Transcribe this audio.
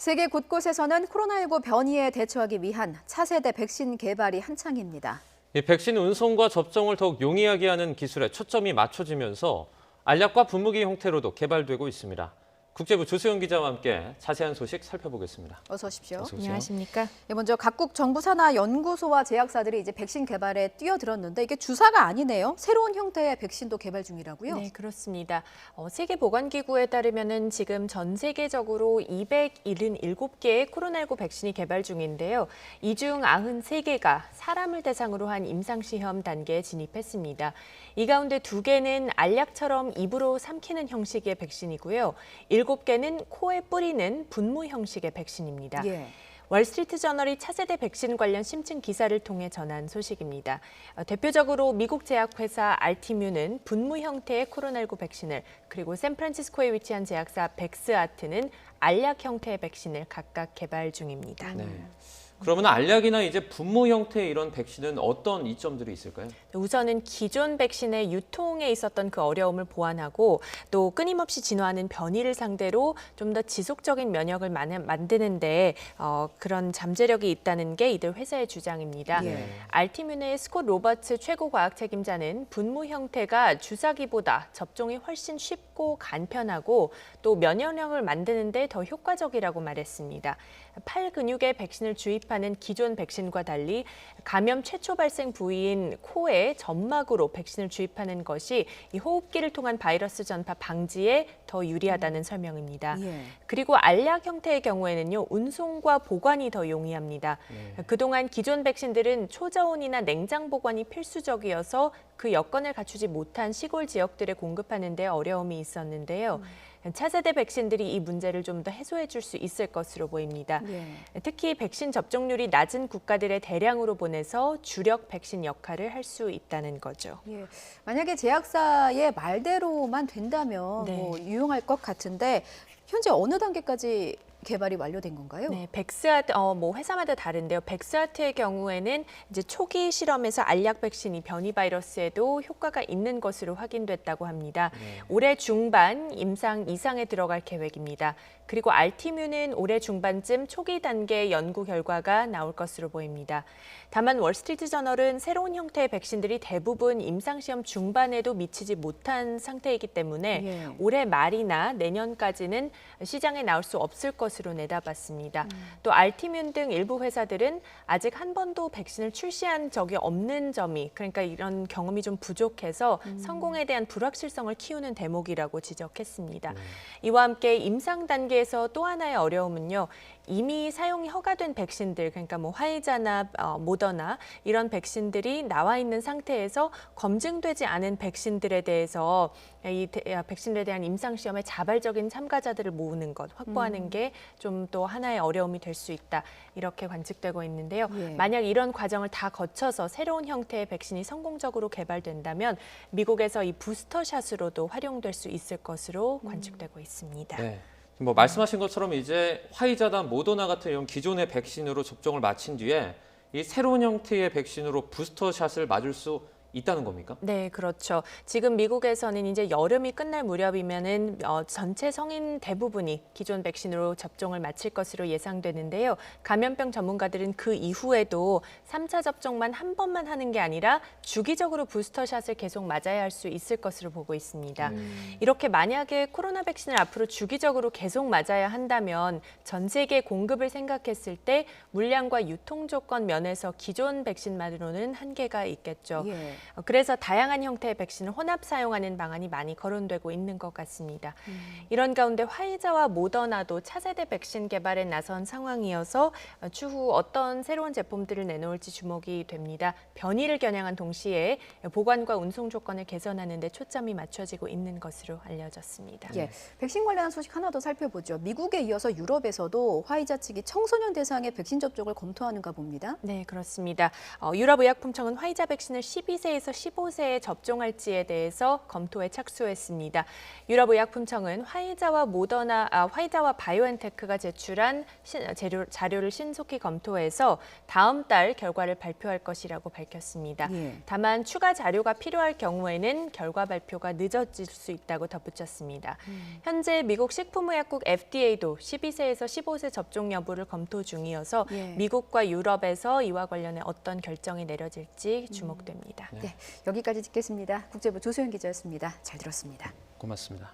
세계 곳곳에서는 코로나19 변이에 대처하기 위한 차세대 백신 개발이 한창입니다. 이 백신 운송과 접종을 더욱 용이하게 하는 기술에 초점이 맞춰지면서 알약과 분무기 형태로도 개발되고 있습니다. 국제부 조수영 기자와 함께 자세한 소식 살펴보겠습니다. 어서 오십시오. 어서 오세요. 안녕하십니까? 먼저 각국 정부 산하 연구소와 제약사들이 이제 백신 개발에 뛰어들었는데 이게 주사가 아니네요. 새로운 형태의 백신도 개발 중이라고요? 네, 그렇습니다. 세계보건기구에 따르면은 지금 전 세계적으로 277개의 코로나19 백신이 개발 중인데요. 이 중 93개가 사람을 대상으로 한 임상시험 단계에 진입했습니다. 이 가운데 2개는 알약처럼 입으로 삼키는 형식의 백신이고요. 7개는 코에 뿌리는 분무 형식의 백신입니다. 예. 월스트리트저널이 차세대 백신 관련 심층 기사를 통해 전한 소식입니다. 대표적으로 미국 제약회사 알티뮤는 분무 형태의 코로나19 백신을, 그리고 샌프란시스코에 위치한 제약사 백스아트는 알약 형태의 백신을 각각 개발 중입니다. 네. 그러면 알약이나 이제 분무 형태의 이런 백신은 어떤 이점들이 있을까요? 우선은 기존 백신의 유통에 있었던 그 어려움을 보완하고 또 끊임없이 진화하는 변이를 상대로 좀 더 지속적인 면역을 만드는데 그런 잠재력이 있다는 게 이들 회사의 주장입니다. 예. 알티뮤의 스콧 로버츠 최고 과학 책임자는 분무 형태가 주사기보다 접종이 훨씬 쉽고 간편하고 또 면역력을 만드는 데 더 효과적이라고 말했습니다. 팔 근육에 백신을 주입하는 기존 백신과 달리 감염 최초 발생 부위인 코에 점막으로 백신을 주입하는 것이 이 호흡기를 통한 바이러스 전파 방지에 더 유리하다는 설명입니다. 예. 그리고 알약 형태의 경우에는요, 운송과 보관이 더 용이합니다. 그동안 기존 백신들은 초저온이나 냉장 보관이 필수적이어서 그 여건을 갖추지 못한 시골 지역들에 공급하는 데 어려움이 있었는데요. 차세대 백신들이 이 문제를 좀 더 해소해 줄 수 있을 것으로 보입니다. 예. 특히 백신 접종률이 낮은 국가들에 대량으로 보내서 주력 백신 역할을 할 수 있다는 거죠. 예. 만약에 제약사의 말대로만 된다면 네. 뭐 유용할 것 같은데 현재 어느 단계까지 개발이 완료된 건가요? 네, 백스아트 뭐 회사마다 다른데요. 백스아트의 경우에는 이제 초기 실험에서 알약 백신이 변이 바이러스에도 효과가 있는 것으로 확인됐다고 합니다. 올해 중반 임상 2상에 들어갈 계획입니다. 그리고 알티뮤는 올해 중반쯤 초기 단계 연구 결과가 나올 것으로 보입니다. 다만 월스트리트저널은 새로운 형태의 백신들이 대부분 임상시험 중반에도 미치지 못한 상태이기 때문에 예. 올해 말이나 내년까지는 시장에 나올 수 없을 것으로 내다봤습니다. 또 알티뮴 등 일부 회사들은 아직 한 번도 백신을 출시한 적이 없는 점이, 그러니까 이런 경험이 좀 부족해서 성공에 대한 불확실성을 키우는 대목이라고 지적했습니다. 이와 함께 임상 단계에서 또 하나의 어려움은요. 이미 사용이 허가된 백신들, 그러니까 뭐 화이자나 모더나 이런 백신들이 나와 있는 상태에서 검증되지 않은 백신들에 대해서 이 백신들에 대한 임상시험에 자발적인 참가자들을 모으는 것, 확보하는 게 좀 또 하나의 어려움이 될 수 있다. 이렇게 관측되고 있는데요. 예. 만약 이런 과정을 다 거쳐서 새로운 형태의 백신이 성공적으로 개발된다면 미국에서 이 부스터샷으로도 활용될 수 있을 것으로 관측되고 있습니다. 네. 뭐 말씀하신 것처럼 이제 화이자나 모더나 같은 이런 기존의 백신으로 접종을 마친 뒤에 이 새로운 형태의 백신으로 부스터샷을 맞을 수 있다는 겁니까? 네, 그렇죠. 지금 미국에서는 이제 여름이 끝날 무렵이면은 전체 성인 대부분이 기존 백신으로 접종을 마칠 것으로 예상되는데요. 감염병 전문가들은 그 이후에도 3차 접종만 한 번만 하는 게 아니라 주기적으로 부스터샷을 계속 맞아야 할 수 있을 것으로 보고 있습니다. 이렇게 만약에 코로나 백신을 앞으로 주기적으로 계속 맞아야 한다면 전 세계 공급을 생각했을 때 물량과 유통 조건 면에서 기존 백신만으로는 한계가 있겠죠. 예. 그래서 다양한 형태의 백신을 혼합 사용하는 방안이 많이 거론되고 있는 것 같습니다. 이런 가운데 화이자와 모더나도 차세대 백신 개발에 나선 상황이어서 추후 어떤 새로운 제품들을 내놓을지 주목이 됩니다. 변이를 겨냥한 동시에 보관과 운송 조건을 개선하는 데 초점이 맞춰지고 있는 것으로 알려졌습니다. 예. 백신 관련한 소식 하나 더 살펴보죠. 미국에 이어서 유럽에서도 화이자 측이 청소년 대상의 백신 접종을 검토하는가 봅니다. 네, 그렇습니다. 유럽의약품청은 화이자 백신을 12세 12세에서 15세에 접종할지에 대해서 검토에 착수했습니다. 유럽의약품청은 화이자와 바이오엔테크가 제출한 자료를 신속히 검토해서 다음 달 결과를 발표할 것이라고 밝혔습니다. 예. 다만 추가 자료가 필요할 경우에는 결과 발표가 늦어질 수 있다고 덧붙였습니다. 현재 미국 식품의약국 FDA도 12세에서 15세 접종 여부를 검토 중이어서 예. 미국과 유럽에서 이와 관련해 어떤 결정이 내려질지 주목됩니다. 네, 여기까지 듣겠습니다. 국제부 조소연 기자였습니다. 잘 들었습니다. 고맙습니다.